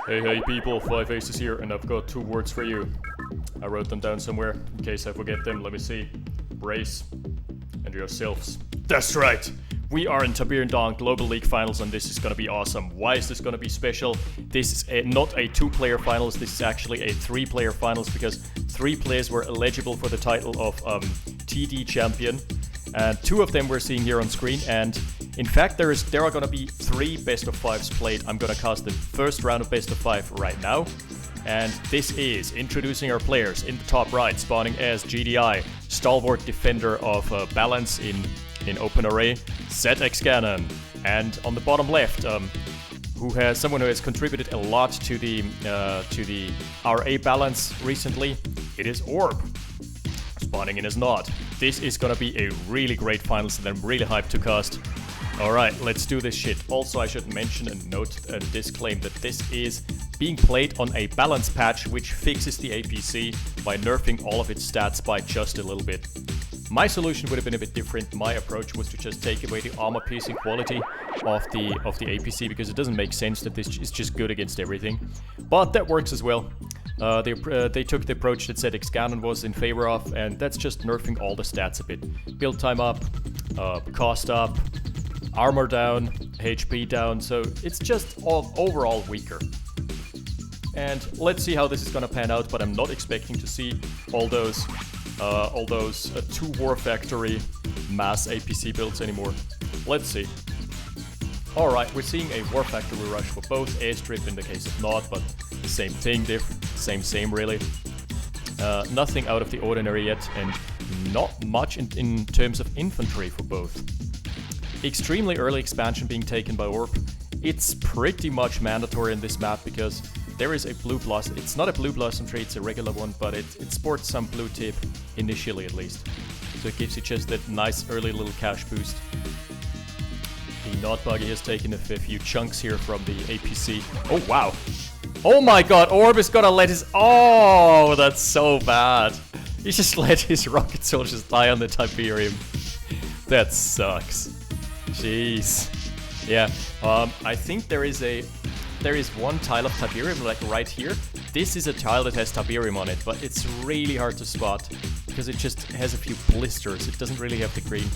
Hey people, 5 Aces here, and I've got 2 words for you. I wrote them down somewhere, in case I forget them. Let me see. Brace and yourselves. That's right! We are in Tiberian Dawn Global League Finals, and this is gonna be awesome. Why is this gonna be special? This is not a 2-player finals, this is actually a 3-player finals, because 3 players were eligible for the title of TD Champion. And 2 of them we're seeing here on screen, and in fact there are gonna be 3 best of 5s played. I'm gonna cast the first round of best of 5 right now. And this is introducing our players. In the top right, spawning as GDI, stalwart defender of balance in OpenRA, ZxGanon. And on the bottom left, someone who has contributed a lot to the RA balance recently. It is Orb, spawning in as Nod. This is gonna be a really great finals, and I'm really hyped to cast. Alright, let's do this shit. Also, I should mention and note and disclaim that this is being played on a balance patch, which fixes the APC by nerfing all of its stats by just a little bit. My solution would have been a bit different. My approach was to just take away the armor piercing quality of the APC, because it doesn't make sense that this is just good against everything. But that works as well. They took the approach that ZxGanon was in favor of, and that's just nerfing all the stats a bit. Build time up, cost up, armor down, HP down, so it's just all overall weaker. And let's see how this is gonna pan out, but I'm not expecting to see all those 2 War Factory mass APC builds anymore. Let's see. Alright, we're seeing a War Factory rush for both airstrip in the case of Nod, but same thing, same really. Nothing out of the ordinary yet, and not much in terms of infantry for both. Extremely early expansion being taken by Orb. It's pretty much mandatory in this map because there is a blue blossom. It's not a blue blossom tree, it's a regular one, but it sports some blue tip initially at least. So it gives you just that nice early little cash boost. The Nod Buggy has taken a few chunks here from the APC. Oh wow! Oh my god, Orb is gonna let his... Oh, that's so bad. He just let his rocket soldiers die on the Tiberium. That sucks. Jeez. Yeah, I think there is one tile of Tiberium like right here. This is a tile that has Tiberium on it, but it's really hard to spot because it just has a few blisters. It doesn't really have the green.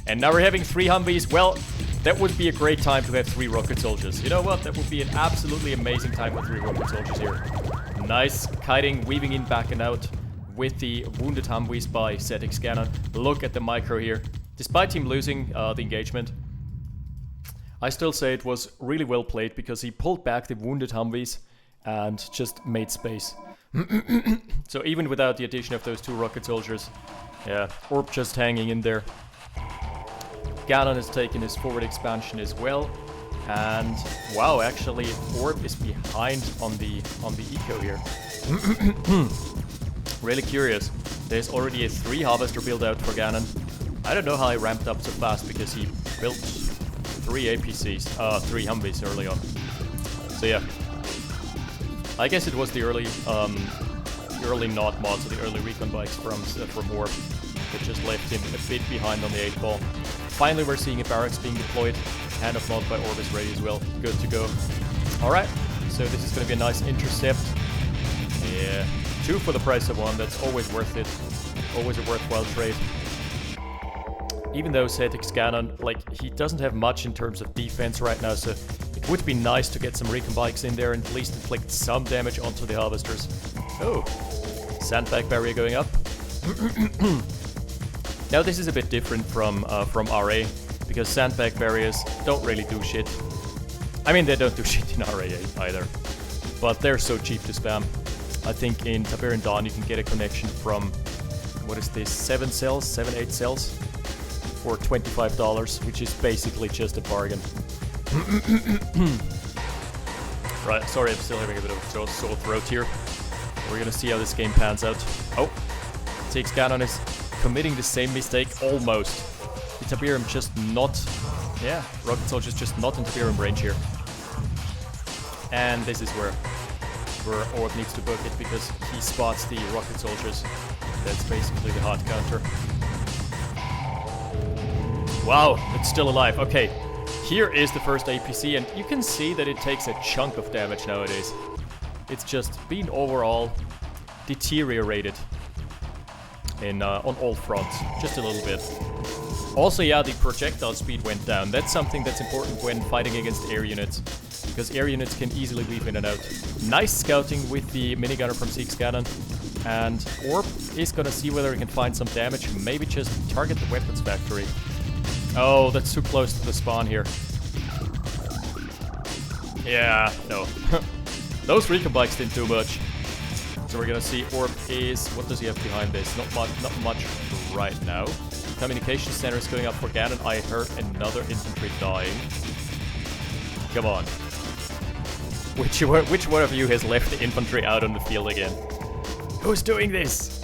And now we're having 3 Humvees. Well, that would be a great time to have 3 rocket soldiers. You know what? That would be an absolutely amazing time for 3 rocket soldiers here. Nice kiting, weaving in, back and out with the wounded Humvees by ZxGanon. Look at the micro here. Despite him losing the engagement, I still say it was really well played because he pulled back the wounded Humvees and just made space. So even without the addition of those 2 rocket soldiers, yeah, Orb just hanging in there. Ganon has taken his forward expansion as well, and wow, actually Orb is behind on the eco here. Really curious. There's already a 3 harvester build out for Ganon. I don't know how he ramped up so fast because he built 3 APCs, 3 Humvees early on. So yeah, I guess it was the early Nod mods, or the early recon bikes from Orb that just left him a bit behind on the 8 ball. Finally, we're seeing a barracks being deployed. Hand of Nod by Orb is ready as well. Good to go. Alright, so this is going to be a nice intercept. Yeah, 2 for the price of 1. That's always worth it. Always a worthwhile trade. Even though ZxGanon, like, he doesn't have much in terms of defense right now, so it would be nice to get some recon bikes in there and at least inflict some damage onto the harvesters. Oh, sandbag barrier going up. Now this is a bit different from RA, because sandbag barriers don't really do shit. I mean, they don't do shit in RA either, but they're so cheap to spam. I think in Tiberian Dawn you can get a connection from, what is this, 7, 8 cells? For $25, which is basically just a bargain. Right, sorry, I'm still having a bit of a sore throat here. We're gonna see how this game pans out. Oh, ZxGanon is committing the same mistake, almost. The Tiberium just not... Yeah, rocket soldiers just not in Tiberium range here. And this is where Orb needs to book it, because he spots the rocket soldiers. That's basically the hard counter. Wow, it's still alive. Okay, here is the first APC, and you can see that it takes a chunk of damage nowadays. It's just been overall deteriorated in on all fronts, just a little bit. Also, yeah, the projectile speed went down. That's something that's important when fighting against air units, because air units can easily weave in and out. Nice scouting with the minigunner from ZxGanon, and Orb is gonna see whether he can find some damage, maybe just target the weapons factory. Oh, that's too close to the spawn here. Yeah, no. Those recon bikes didn't do much. So we're gonna see Orb is... What does he have behind this? Not much right now. Communication center is going up for Ganon. I heard another infantry dying. Come on. Which one of you has left the infantry out on the field again? Who's doing this?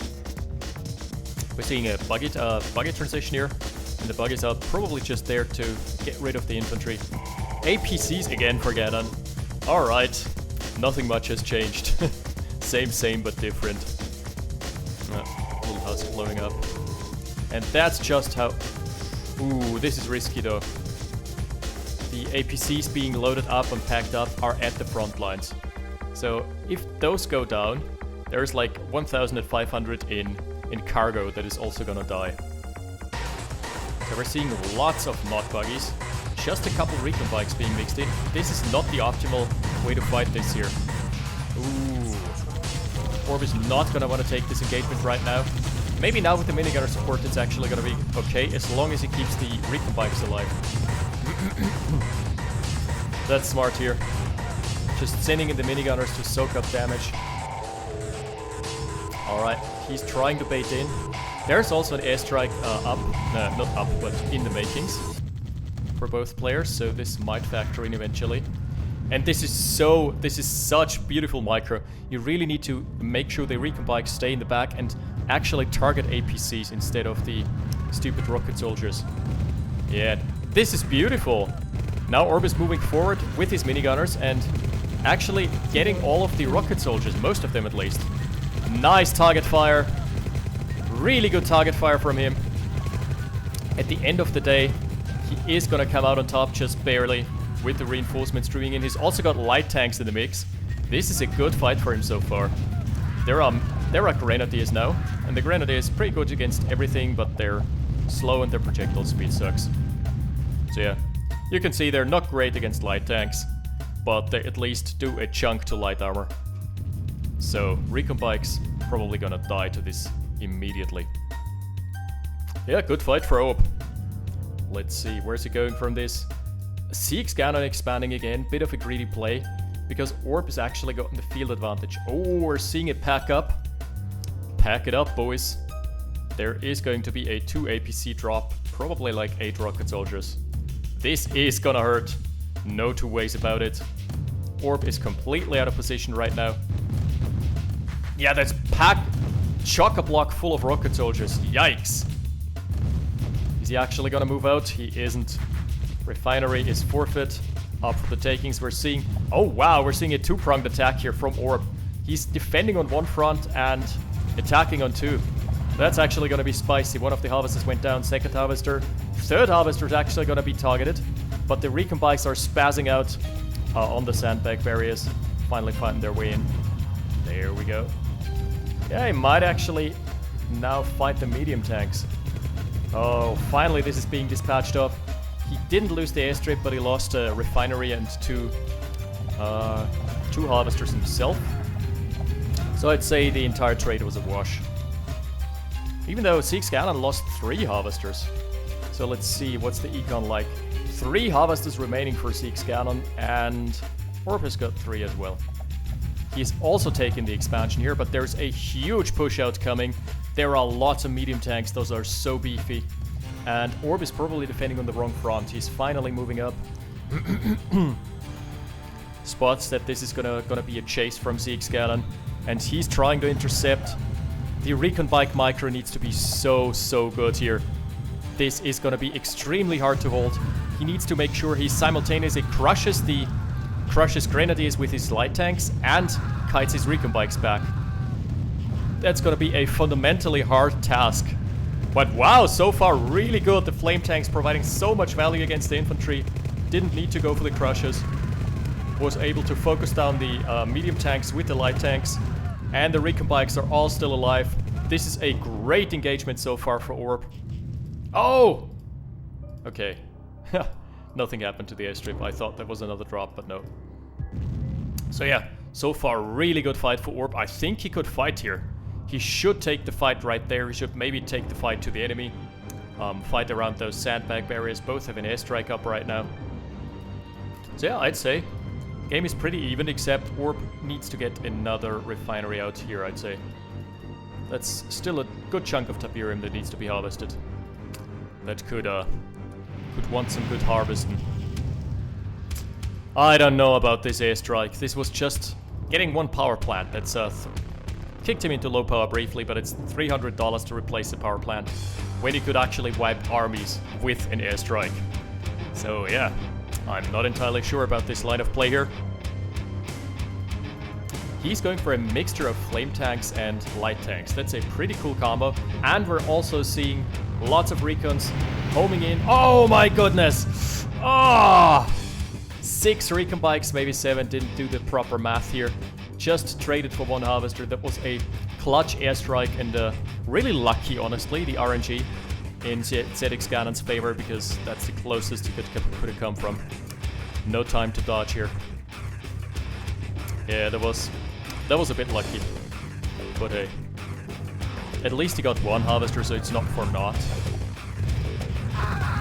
We're seeing a buggy transition here. And the buggies are probably just there to get rid of the infantry. APCs again for Ganon. Alright. Nothing much has changed. Same, but different. Little house blowing up. And that's just how... Ooh, this is risky though. The APCs being loaded up and packed up are at the front lines. So if those go down, there's like 1,500 in cargo that is also gonna die. So we're seeing lots of not buggies. Just a couple recon bikes being mixed in. This is not the optimal way to fight this here. Ooh. Orb is not gonna want to take this engagement right now. Maybe now with the minigunner support it's actually gonna be okay, as long as he keeps the recon bikes alive. That's smart here. Just sending in the minigunners to soak up damage. Alright, he's trying to bait in. There's also an airstrike up, not up, but in the makings for both players, so this might factor in eventually. And this is such beautiful micro. You really need to make sure the recon bikes stay in the back and actually target APCs instead of the stupid rocket soldiers. Yeah, this is beautiful. Now Orb is moving forward with his minigunners and actually getting all of the rocket soldiers, most of them at least. Nice target fire. Really good target fire from him. At the end of the day, he is gonna come out on top just barely with the reinforcements streaming in. He's also got light tanks in the mix. This is a good fight for him so far. There are grenadiers now, and the grenadiers pretty good against everything, but they're slow and their projectile speed sucks. So yeah, you can see they're not great against light tanks, but they at least do a chunk to light armor. So recon bikes probably gonna die to this immediately. Yeah, good fight for Orb. Let's see, where's he going from this? ZxGanon expanding again, bit of a greedy play, because Orb has actually gotten the field advantage. Oh, we're seeing it pack up. Pack it up, boys. There is going to be a 2 APC drop, probably like 8 rocket soldiers. This is gonna hurt. No two ways about it. Orb is completely out of position right now. Yeah, that's packed. Chock-a-block full of rocket soldiers. Yikes. Is he actually gonna move out? He isn't. Refinery is forfeit. Up for the takings. We're seeing... Oh, wow. We're seeing a 2-pronged attack here from Orb. He's defending on one front and attacking on 2. That's actually going to be spicy. One of the harvesters went down. Second harvester. Third harvester is actually going to be targeted. But the recon bikes are spazzing out on the sandbag barriers. Finally finding their way in. There we go. Yeah, he might actually now fight the medium tanks. Oh, finally this is being dispatched off. He didn't lose the airstrip, but he lost a refinery and two harvesters himself. So I'd say the entire trade was a wash. Even though ZxGanon lost 3 harvesters. So let's see, what's the econ like? 3 harvesters remaining for ZxGanon, and Orb has got 3 as well. He's also taken the expansion here, but there's a huge push out coming. There are lots of medium tanks, those are so beefy. And Orb is probably defending on the wrong front. He's finally moving up. Spots that this is gonna be a chase from ZxGanon, and he's trying to intercept. The recon bike micro needs to be so good here. This is gonna be extremely hard to hold. He needs to make sure he simultaneously crushes grenadiers with his light tanks and kites his recon bikes back. That's gonna be a fundamentally hard task. But wow, so far really good. The flame tanks providing so much value against the infantry. Didn't need to go for the crushes. was able to focus down the medium tanks with the light tanks. And the recon bikes are all still alive. This is a great engagement so far for Orb. Oh! Okay. Nothing happened to the airstrip. I thought that was another drop, but no. So yeah, so far really good fight for Orb. I think he could fight here. He should take the fight right there. He should maybe take the fight to the enemy. Fight around those sandbag barriers. Both have an airstrike up right now. So yeah, I'd say game is pretty even, except Orb needs to get another refinery out here, I'd say. That's still a good chunk of Tiberium that needs to be harvested. That could want some good harvesting. I don't know about this airstrike. This was just getting one power plant. That's kicked him into low power briefly, but it's $300 to replace the power plant when he could actually wipe armies with an airstrike. So yeah, I'm not entirely sure about this line of play here. He's going for a mixture of flame tanks and light tanks. That's a pretty cool combo. And we're also seeing lots of recons homing in. Oh my goodness! Ah! 6 recon bikes, maybe 7. Didn't do the proper math here. Just traded for 1 harvester. That was a clutch airstrike and really lucky, honestly, the RNG in ZxGanon's favor, because that's the closest he could have come from. No time to dodge here. Yeah, that was a bit lucky. But hey, at least he got 1 harvester, so it's not for naught.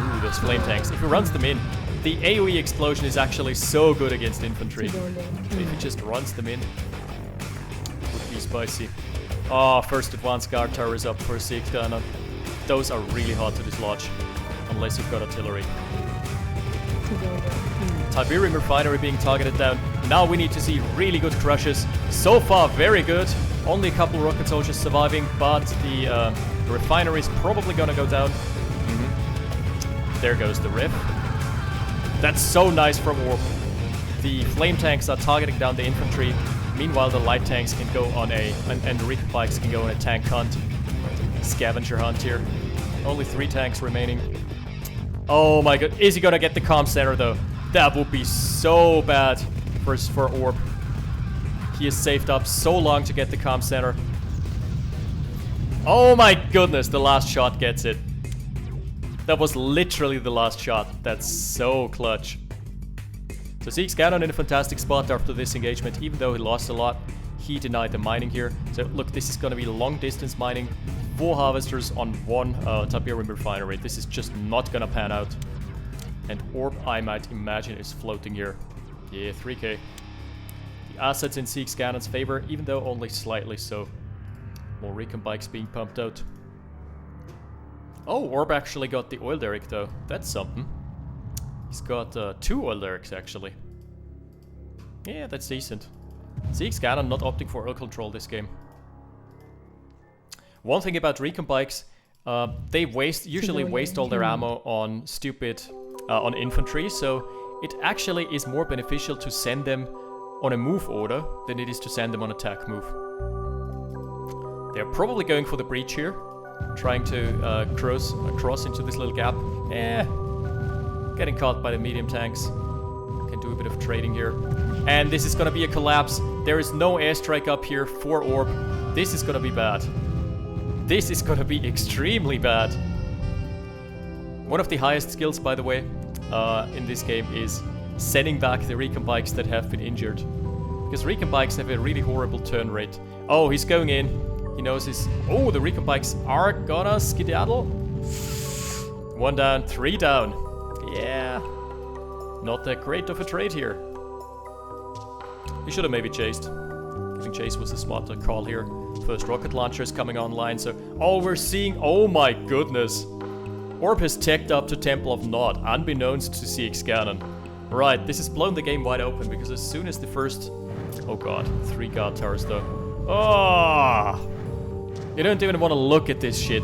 Ooh, those flame tanks. If he runs them in, the AoE explosion is actually so good against infantry. If he just runs them in, it would be spicy. Oh, first advanced guard tower is up for ZxGanon. Those are really hard to dislodge, unless you've got artillery. Tiberian refinery being targeted down. Now we need to see really good crushes. So far, very good. Only a couple rocket soldiers surviving, but the refinery is probably gonna go down. There goes the rip. That's so nice from Orb. The flame tanks are targeting down the infantry. Meanwhile, the light tanks can go on and the recon bikes can go on a tank hunt. Scavenger hunt here. Only 3 tanks remaining. Oh my god. Is he gonna get the comm center though? That would be so bad for Orb. He has saved up so long to get the comm center. Oh my goodness, the last shot gets it. That was literally the last shot. That's so clutch. So ZxGanon in a fantastic spot after this engagement. Even though he lost a lot, he denied the mining here. So look, this is going to be long distance mining. 4 harvesters on 1 Tiberium refinery. This is just not going to pan out. And Orb, I might imagine, is floating here. Yeah, 3k. The assets in ZxGanon's favor, even though only slightly so. More recon bikes being pumped out. Oh, Orb actually got the oil derrick though. That's something. He's got 2 oil derricks actually. Yeah, that's decent. ZxGanon not opting for oil control this game. One thing about recon bikes, they usually waste all their ammo on stupid, on infantry, so it actually is more beneficial to send them on a move order than it is to send them on attack move. They're probably going for the breach here, trying to cross into this little gap. Getting caught by the medium tanks. Can do a bit of trading here. And this is gonna be a collapse. There is no airstrike up here for Orb. This is gonna be bad. This is gonna be extremely bad. One of the highest skills, by the way, in this game is sending back the recon bikes that have been injured. Because recon bikes have a really horrible turn rate. Oh, he's going in. He knows his... Oh, the recon bikes are gonna skedaddle. 1 down, 3 down. Yeah. Not that great of a trade here. He should have maybe chased. Giving chase was a smarter call here. First rocket launcher is coming online, so... Oh, we're seeing... Oh my goodness. Orb has teched up to Temple of Nod, unbeknownst to ZxGanon. Right, this has blown the game wide open, because as soon as the first... Oh god, 3 guard towers though. Oh! You don't even want to look at this shit.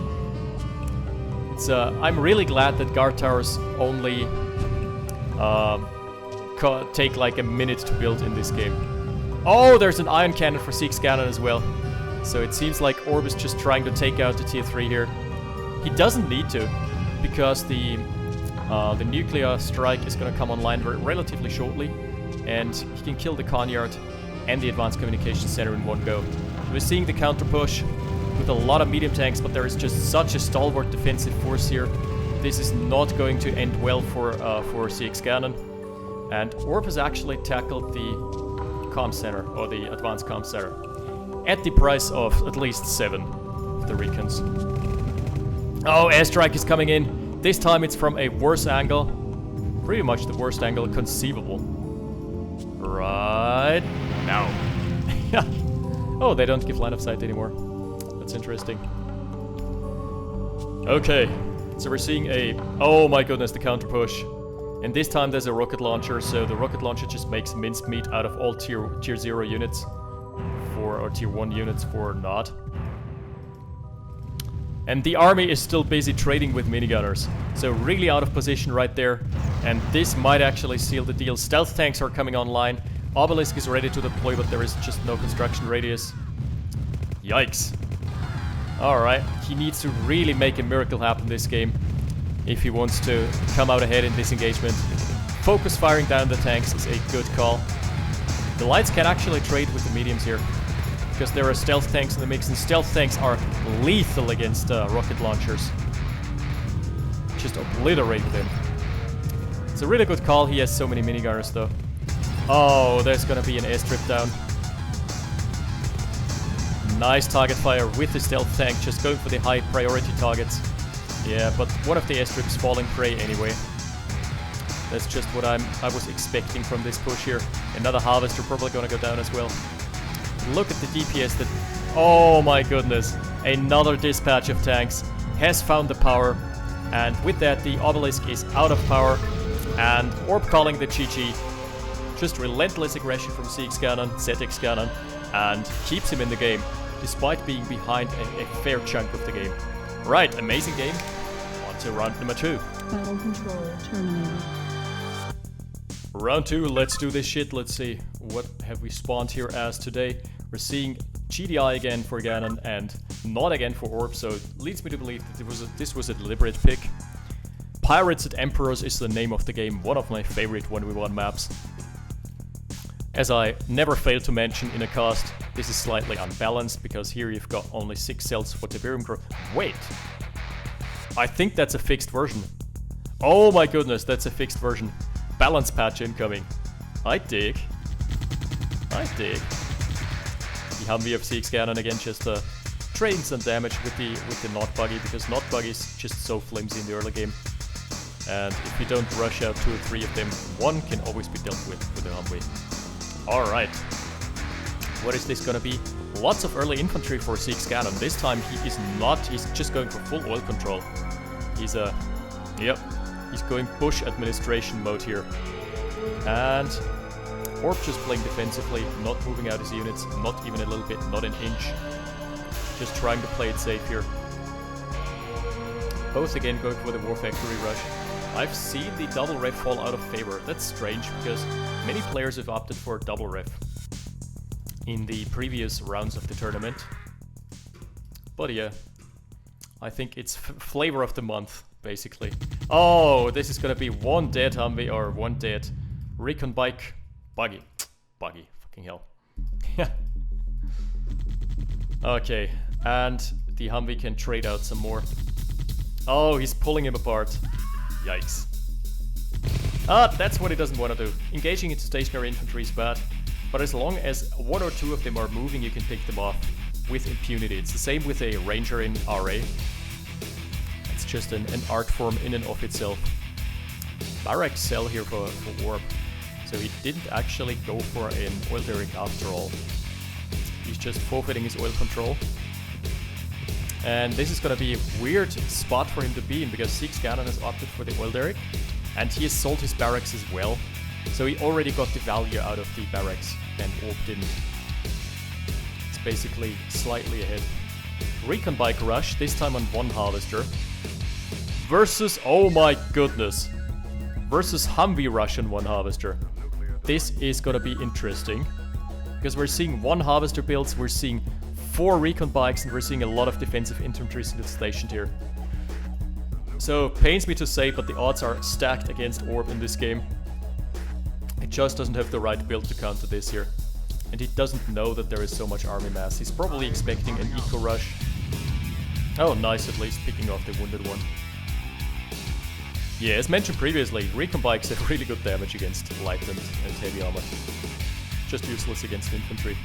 It's, I'm really glad that guard towers only take like a minute to build in this game. Oh, there's an ion cannon for ZxGanon as well. So it seems like Orb is just trying to take out the tier 3 here. He doesn't need to, because the nuclear strike is going to come online relatively shortly. and he can kill the Conyard and the Advanced Communication Center in one go. We're seeing the counter push with a lot of medium tanks, but there is just such a stalwart defensive force here. This is not going to end well for ZxGanon. And Orb has actually tackled the comm center, or the advanced comm center, at the price of at least 7 of the recons. Oh, airstrike is coming in. This time it's from a worse angle. Pretty much the worst angle conceivable. Right now. Oh, they don't give line of sight anymore. That's interesting. Okay, so we're seeing a... Oh my goodness, the counter push. And this time there's a rocket launcher, so the rocket launcher just makes mincemeat out of all tier 0 units. Or tier 1 units for not. And the army is still busy trading with minigunners. So really out of position right there. And this might actually seal the deal. Stealth tanks are coming online. Obelisk is ready to deploy, but there is just no construction radius. Yikes. Alright, he needs to really make a miracle happen this game if he wants to come out ahead in this engagement. Focus firing down the tanks is a good call. The lights can actually trade with the mediums here, because there are stealth tanks in the mix, and stealth tanks are lethal against rocket launchers. Just obliterate them. It's a really good call. He has so many minigunners though. Oh, there's gonna be an airstrip down. Nice target fire with the stealth tank, just going for the high priority targets. Yeah, but one of the airstrips falling prey anyway. That's just what I was expecting from this push here. Another harvester probably gonna go down as well. Look at the DPS that... Oh my goodness. Another dispatch of tanks has found the power. And with that, the obelisk is out of power. And Orb calling the GG. Just relentless aggression from ZxGanon, and keeps him in the game, despite being behind a fair chunk of the game. Right, amazing game. On to round number 2. Battle control terminated. Round 2, let's do this shit. Let's see, what have we spawned here as today? We're seeing GDI again for Ganon and not again for Orb, so it leads me to believe that this was a deliberate pick. Pirates and Emperors is the name of the game, one of my favorite 1v1 maps. As I never fail to mention in a cast, this is slightly unbalanced, because here you've got only 6 cells for Tiberium growth. Wait! I think that's a fixed version. Oh my goodness, that's a fixed version. Balance patch incoming. I dig. I dig. The Humvee of ZxGanon again just trading some damage with the Not Buggy, because Not Buggy is just so flimsy in the early game. And if you don't rush out 2 or 3 of them, one can always be dealt with the Humvee. Alright. What is this gonna be? Lots of early infantry for ZxGanon. This time he is not, he's just going for full oil control. He's he's going bush administration mode here. And Orb just playing defensively, not moving out his units, not even a little bit, not an inch. Just trying to play it safe here. Both again going for the War Factory rush. I've seen the double ref fall out of favor. That's strange, because many players have opted for double ref in the previous rounds of the tournament. But yeah, I think it's flavor of the month, basically. Oh, this is gonna be one dead Humvee or one dead recon bike. Buggy, fucking hell. Okay, and the Humvee can trade out some more. Oh, he's pulling him apart. Yikes. Ah, that's what he doesn't want to do. Engaging into stationary infantry is bad, but as long as 1 or 2 of them are moving, you can pick them off with impunity. It's the same with a ranger in RA. It's just an art form in and of itself. Barrack cell here for Orb. So he didn't actually go for an oil derrick after all. He's just forfeiting his oil control. And this is gonna be a weird spot for him to be in, because ZxGanon has opted for the oil derrick, and he has sold his barracks as well. So he already got the value out of the barracks, and Orb didn't. It's basically slightly ahead. Recon bike rush, this time on 1 harvester. Versus, oh my goodness, versus Humvee rush on 1 harvester. This is gonna be interesting, because we're seeing 1 harvester builds, we're seeing 4 recon bikes, and we're seeing a lot of defensive infantry still stationed here. So, pains me to say, but the odds are stacked against Orb in this game. He just doesn't have the right build to counter this here. And he doesn't know that there is so much army mass. He's probably expecting an eco rush. Oh, nice, at least picking off the wounded one. Yeah, as mentioned previously, recon bikes have really good damage against light and heavy armor. Just useless against infantry.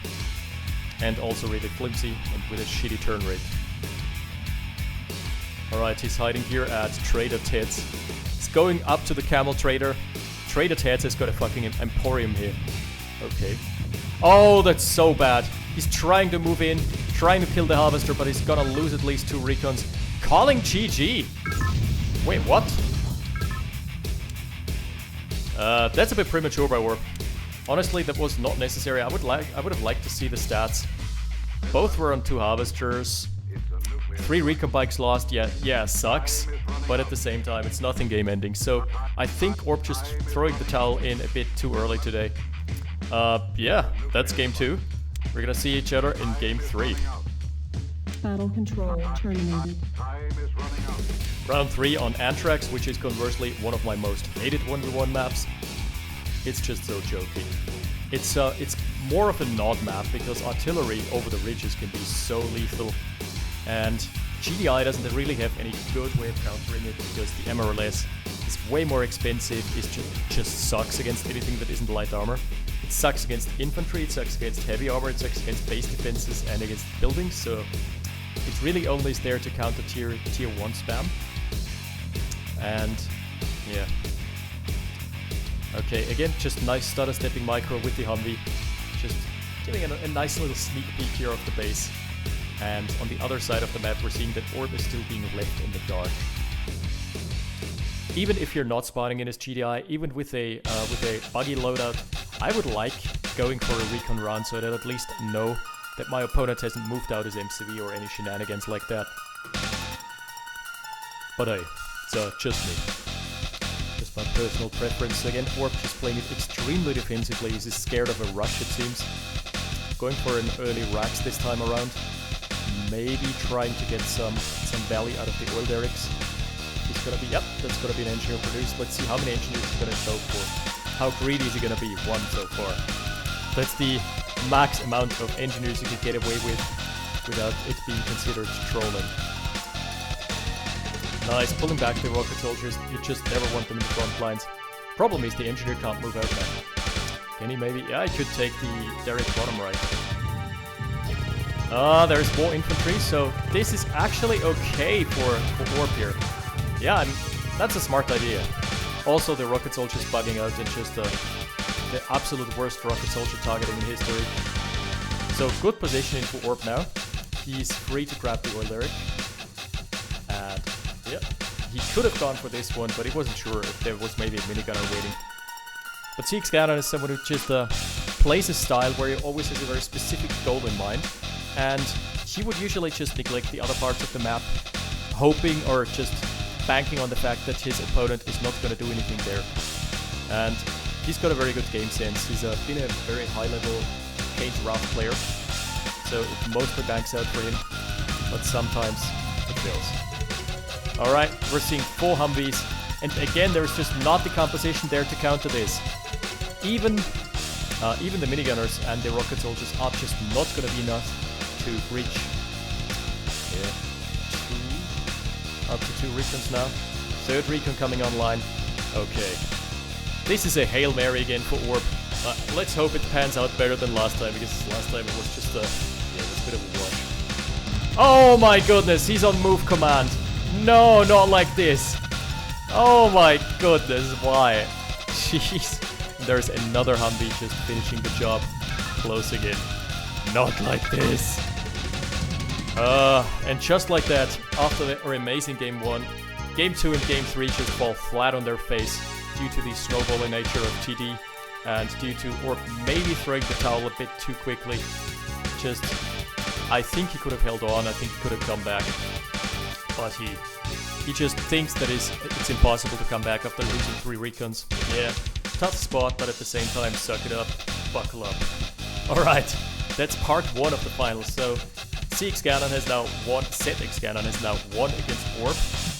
And also really flimsy and with a shitty turn rate. Alright, he's hiding here at Trader Ted's. He's going up to the Camel Trader. Trader Ted's has got a fucking emporium here. Okay. Oh, that's so bad. He's trying to move in, trying to kill the Harvester, but he's gonna lose at least 2 recons. Calling GG! Wait, what? That's a bit premature by Warp. Honestly, that was not necessary. I would have liked to see the stats. Both were on 2 Harvesters. 3 recon bikes lost, yeah, sucks. But at the same time, it's nothing game ending. So I think Orb just throwing the towel in a bit too early today. Yeah, that's game 2. We're gonna see each other in game 3. Battle control terminated. Round 3 on Anthrax, which is conversely one of my most hated 1v1 maps. It's just so jokey. It's more of a nod map because artillery over the ridges can be so lethal. And GDI doesn't really have any good way of countering it because the MRLS is way more expensive. It just sucks against anything that isn't light armor. It sucks against infantry, it sucks against heavy armor, it sucks against base defenses and against buildings, so it really only is there to counter tier 1 spam. And yeah. Okay, again, just nice stutter stepping micro with the Humvee. Just giving a nice little sneak peek here of the base. And on the other side of the map, we're seeing that Orb is still being left in the dark. Even if you're not spawning in his GDI, even with a buggy loadout, I would like going for a recon run so that I at least know that my opponent hasn't moved out his MCV or any shenanigans like that. But hey, it's just me. Just my personal preference. Again, Orb just playing it extremely defensively. He's scared of a rush, it seems. Going for an early Rax this time around. Maybe trying to get some value out of the oil derricks. He's gonna be, yep, that's gonna be an engineer produced. Let's see how many engineers he's gonna go for. How greedy is he gonna be? 1 so far. That's the max amount of engineers you can get away with without it being considered trolling. Nice, pulling back the rocket soldiers. You just never want them in the front lines. Problem is the engineer can't move out now. Can he maybe? Yeah, he could take the Derrick bottom right. There's more infantry, so this is actually okay for Orb here. Yeah, that's a smart idea. Also, the rocket soldiers bugging out and just the absolute worst rocket soldier targeting in history. So good positioning for Orb now. He's free to grab the oil derrick. And yeah, he could have gone for this one, but he wasn't sure if there was maybe a minigunner waiting. But ZxGanon is someone who just plays a style where he always has a very specific goal in mind. And he would usually just neglect the other parts of the map, hoping or just banking on the fact that his opponent is not going to do anything there. And he's got a very good game sense. He's been a very high-level paint rough player, so it mostly banks out for him, but sometimes it fails. Alright, we're seeing 4 Humvees, and again, there's just not the composition there to counter this. Even the minigunners and the rocket soldiers are just not going to be enough to reach. Up to 2 recons now. 3rd recon coming online. Okay. This is a Hail Mary again for Orb. Let's hope it pans out better than last time, because last time it was just it was a bit of a wash. Oh my goodness, he's on move command. No, not like this. Oh my goodness, why? Jeez. There's another Humvee just finishing the job. Closing in. Not like this. And just like that, after the amazing game 1, game 2 and game 3 just fall flat on their face due to the snowballing nature of TD and due to Orb maybe throwing the towel a bit too quickly. Just, I think he could have held on, I think he could have come back, but he just thinks that it's impossible to come back after losing 3 recons. Yeah, tough spot, but at the same time, suck it up, buckle up. Alright, that's part 1 of the finals, so ZxGanon has now won, ZxGanon has now won against Orb,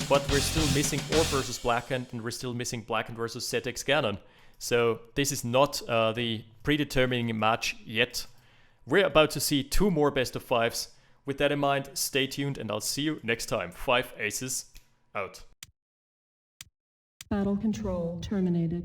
but we're still missing Orb versus Blackhand, and we're still missing Blackhand versus ZxGanon. So this is not the predetermining match yet. We're about to see 2 more best of 5s. With that in mind, stay tuned and I'll see you next time. 5 aces out. Battle control terminated.